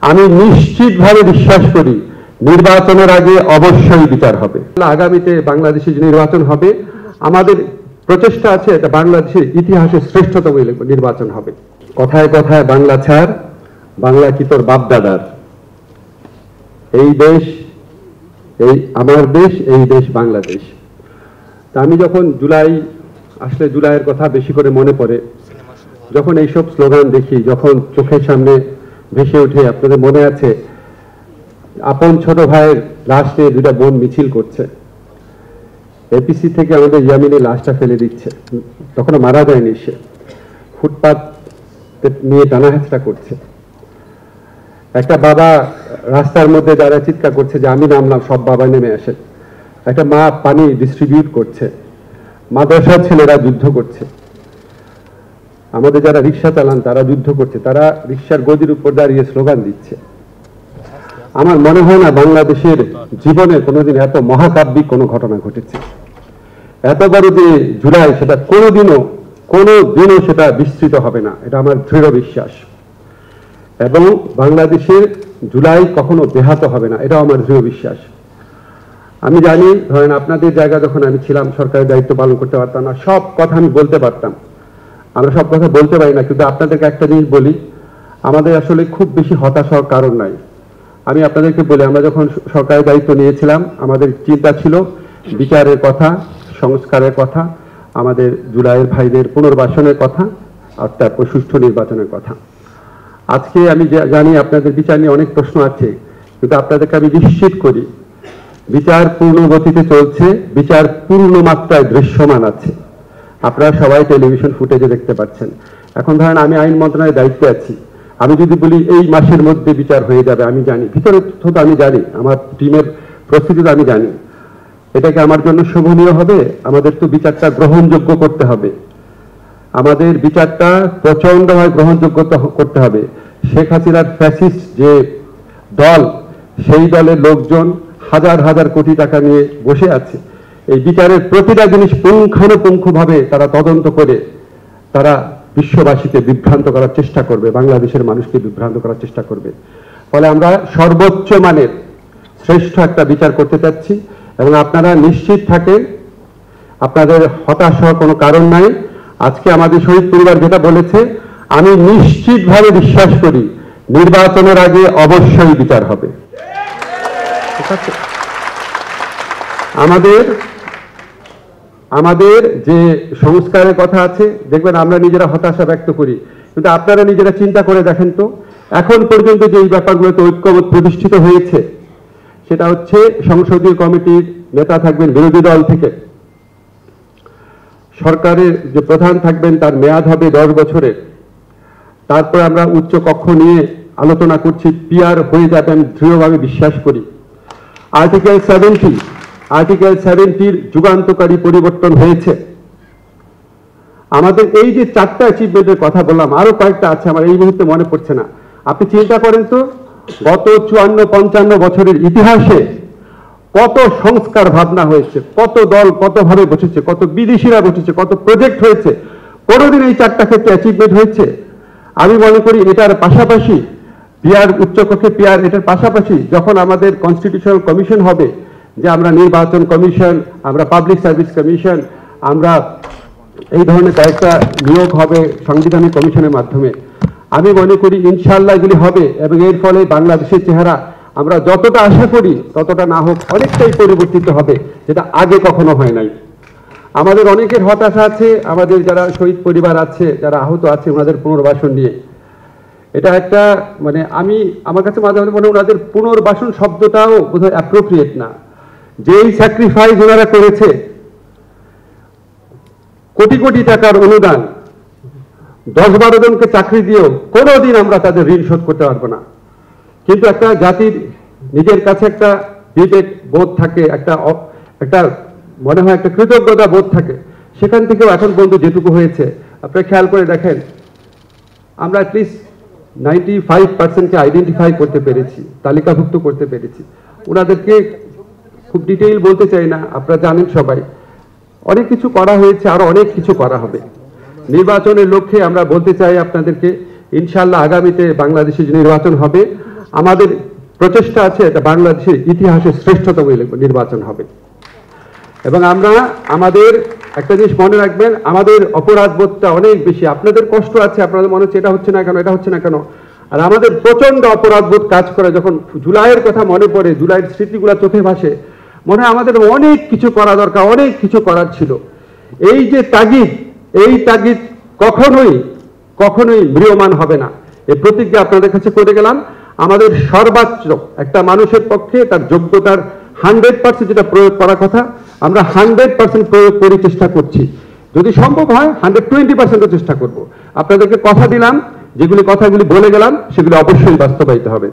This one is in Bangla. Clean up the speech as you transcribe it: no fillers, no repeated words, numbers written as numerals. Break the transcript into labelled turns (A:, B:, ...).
A: আমি নিশ্চিতভাবে বিশ্বাস করি নির্বাচনের আগে অবশ্যই বিচার হবে। আগামীতে বাংলাদেশে যে নির্বাচন হবে, আমাদের প্রচেষ্টা আছে এটা বাংলাদেশের ইতিহাসে শ্রেষ্ঠতম নির্বাচন হবে। কথায় কথায় বাংলা ছাড়, বাংলা কি তোর বাপ দাদার। এই দেশ, এই আমার দেশ, এই দেশ বাংলাদেশ। তা আমি যখন জুলাই আসলে জুলাইয়ের কথা বেশি করে মনে পড়ে, যখন এইসব স্লোগান দেখি, যখন চোখের সামনে ভেসে উঠে, আপনাদের মনে আছে আপন ছোট ভাইয়ের লাশ নিয়ে দুটা বোন মিছিল করছে, এপিসি থেকে আমাদের ইয়ামিনী লাশটা ফেলে দিচ্ছে, তখনও মারা যায়নি, সে ফুটপাত নিয়ে টানা হেঁচড়া করছে। একটা বাবা রাস্তার মধ্যে যারা চিৎকার করছে যে আমি নামলাম, সব বাবা নেমে আসে। একটা মা পানি ডিস্ট্রিবিউট করছে, মাদ্রাসার ছেলেরা যুদ্ধ করছে, আমাদের যারা রিক্সা চালান তারা যুদ্ধ করছে, তারা রিক্সার গদির উপর দাঁড়িয়ে স্লোগান দিচ্ছে। আমার মনে হয় না বাংলাদেশের জীবনে কোনোদিন এত মহাকাব্যিক কোনো ঘটনা ঘটেছে। এত বড় যে জুলাই, সেটা কোনোদিনও সেটা বিস্তৃত হবে না, এটা আমার দৃঢ় বিশ্বাস। এবং বাংলাদেশের জুলাই কখনো ব্যাহত হবে না, এটাও আমার দৃঢ় বিশ্বাস। আমি জানি, ধরেন আপনাদের জায়গা যখন আমি ছিলাম, সরকারের দায়িত্ব পালন করতে পারতাম না, সব কথা আমি বলতে পারতাম। আমরা সব কথা বলতে পারি না, কিন্তু আপনাদেরকে একটা জিনিস বলি, আমাদের আসলে খুব বেশি হতাশ হওয়ার কারণ নাই। আমি আপনাদেরকে বলি, আমরা যখন সরকারের দায়িত্ব নিয়েছিলাম, আমাদের চিন্তা ছিল বিচারের কথা, সংস্কারের কথা, আমাদের জুলাইয়ের ভাইদের পুনর্বাসনের কথা, আর তারপর সুষ্ঠু নির্বাচনের কথা। আজকে আমি জানি আপনাদের বিচার নিয়ে অনেক প্রশ্ন আছে, কিন্তু আপনাদেরকে আমি নিশ্চিত করি বিচার পূর্ণ গতিতে চলছে, বিচার পূর্ণ মাত্রায় দৃশ্যমান আছে। আপনারা সবাই টেলিভিশন ফুটেজে দেখতে পাচ্ছেন। এখন ধরেন আমি আইন মন্ত্রণালয়ের দায়িত্বে আছি, আমি যদি বলি এই মাসের মধ্যে বিচার হয়ে যাবে, আমি জানি ভিতরে তথ্য তো আমি জানি, আমার টিমের প্রস্তুতি তো আমি জানি, এটাকে আমার জন্য শোভনীয় হবে? আমাদের তো বিচারটা গ্রহণযোগ্য করতে হবে, আমাদের বিচারটা প্রচন্ডভাবে গ্রহণযোগ্য করতে হবে। শেখ হাসিনার ফ্যাসিস্ট যে দল, সেই দলের লোকজন হাজার হাজার কোটি টাকা নিয়ে বসে আছে। এই বিচারের প্রতিটা জিনিস পুঙ্খানুপুঙ্খভাবে তারা তদন্ত করে তারা বিশ্ববাসীকে বিভ্রান্ত করার চেষ্টা করবে, বাংলাদেশের মানুষকে বিভ্রান্ত করার চেষ্টা করবে। ফলে আমরা সর্বোচ্চ মানের শ্রেষ্ঠ একটা বিচার করতে চাচ্ছি, এবং আপনারা নিশ্চিত থাকেন, আপনাদের হতাশ হওয়ার কোনো কারণ নাই। আজকে আমাদের শহীদ পরিবার যেটা বলেছে, আমি নিশ্চিতভাবে বিশ্বাস করি নির্বাচনের আগে অবশ্যই বিচার হবে। ঠিক আছে? আমাদের যে সংস্কারের কথা আছে, দেখবেন আমরা নিজেরা হতাশা ব্যক্ত করি, কিন্তু আপনারা নিজেরা চিন্তা করে দেখেন তো, এখন পর্যন্ত যে এই ব্যাপারগুলোতে ঐক্যমত প্রতিষ্ঠিত হয়েছে, সেটা হচ্ছে সংসদীয় কমিটির নেতা থাকবেন বিরোধী দল থেকে, সরকারের যে প্রধান থাকবেন তার মেয়াদ হবে 10 বছরের, তারপর আমরা উচ্চ কক্ষ নিয়ে আলোচনা করছি, পিআর হয়ে যাবে আমি দৃঢ়ভাবে বিশ্বাস করি। আর্টিকেল 70-র যুগান্তকারী পরিবর্তন হয়েছে। আমাদের এই যে 4টা অ্যাচিভমেন্টের কথা বললাম, আরো কয়েকটা আছে, আমার এই মুহূর্তে মনে পড়ছে না। আপনি চিন্তা করেন তো, গত 54-55 বছরের ইতিহাসে কত সংস্কার ভাবনা হয়েছে, কত দল কতভাবে বসেছে, কত বিদেশিরা বসেছে, কত প্রজেক্ট হয়েছে, কোনোদিন এই 4টা ক্ষেত্রে অ্যাচিভমেন্ট হয়েছে? আমি মনে করি এটার পাশাপাশি পিআর, উচ্চকক্ষে পিআর, এটার পাশাপাশি যখন আমাদের কনস্টিটিউশনাল কমিশন হবে, যে আমরা নির্বাচন কমিশন, আমরা পাবলিক সার্ভিস কমিশন, আমরা এই ধরনের কয়েকটা নিয়োগ হবে সাংবিধানিক কমিশনের মাধ্যমে, আমি মনে করি ইনশাআল্লাহ এগুলি হবে, এবং এর ফলে বাংলাদেশের চেহারা আমরা যতটা আশা করি ততটা না হোক অনেকটাই পরিবর্তিত হবে, যেটা আগে কখনো হয় নাই। আমাদের অনেকের হতাশা আছে, আমাদের যারা শহীদ পরিবার আছে, যারা আহত আছে, ওনাদের পুনর্বাসন নিয়ে। এটা একটা মানে আমার কাছে মাঝে মাঝে মনে হয় ওনাদের পুনর্বাসন শব্দটাও বোধহয় অ্যাপ্রোপ্রিয়েট না। যেই স্যাক্রিফাইস ওনারা করেছে, কোটি কোটি টাকার অনুদান, 10-12 জনকে চাকরি দিয়েও কোনোদিন আমরা তাদের ঋণ শোধ করতে পারবো না। কিন্তু একটা জাতির নিজের কাছে একটা বিবেক বোধ থাকে, একটা মনে হয় একটা কৃতজ্ঞতা বোধ থাকে, সেখান থেকেও এখন পর্যন্ত যেটুকু হয়েছে আপনারা খেয়াল করে দেখেন, আমরা অ্যাটলিস্ট 95%কে আইডেন্টিফাই করতে পেরেছি, তালিকাভুক্ত করতে পেরেছি। ওনাদেরকে খুব ডিটেইল বলতে চাই না, আপনারা জানেন সবাই, অনেক কিছু করা হয়েছে, আরো অনেক কিছু করা হবে। নির্বাচনের লক্ষ্যে আমরা বলতে চাই আপনাদেরকে, ইনশাআল্লাহ আগামীতে বাংলাদেশে যে নির্বাচন হবে, আমাদের প্রচেষ্টা আছে এটা বাংলাদেশের ইতিহাসে শ্রেষ্ঠতম নির্বাচন হবে। এবং আমরা আমাদের একটা জিনিস মনে রাখবেন, আমাদের অপরাধ বোধটা অনেক বেশি। আপনাদের কষ্ট আছে, আপনাদের মনে হচ্ছে এটা হচ্ছে না কেন, এটা হচ্ছে না কেন, আর আমাদের প্রচন্ড অপরাধ বোধ কাজ করে। যখন জুলাইয়ের কথা মনে পড়ে, জুলাইয়ের স্মৃতিগুলো চোখে ভাসে, মনে হয় আমাদের অনেক কিছু করা দরকার, অনেক কিছু করার ছিল। এই যে তাগিদ, এই তাগিদ কখনোই ম্রিয়মান হবে না। এই প্রতিজ্ঞা আপনাদের কাছে করে গেলাম। আমাদের সর্বোচ্চ একটা মানুষের পক্ষে তার যোগ্যতার 100% যেটা প্রয়োগ করার কথা, আমরা 100% প্রয়োগ করি, চেষ্টা করছি। যদি সম্ভব হয় 120% চেষ্টা করব। আপনাদেরকে কথা দিলাম, যেগুলি কথাগুলি বলে গেলাম সেগুলি অবশ্যই বাস্তবায়িত হবে।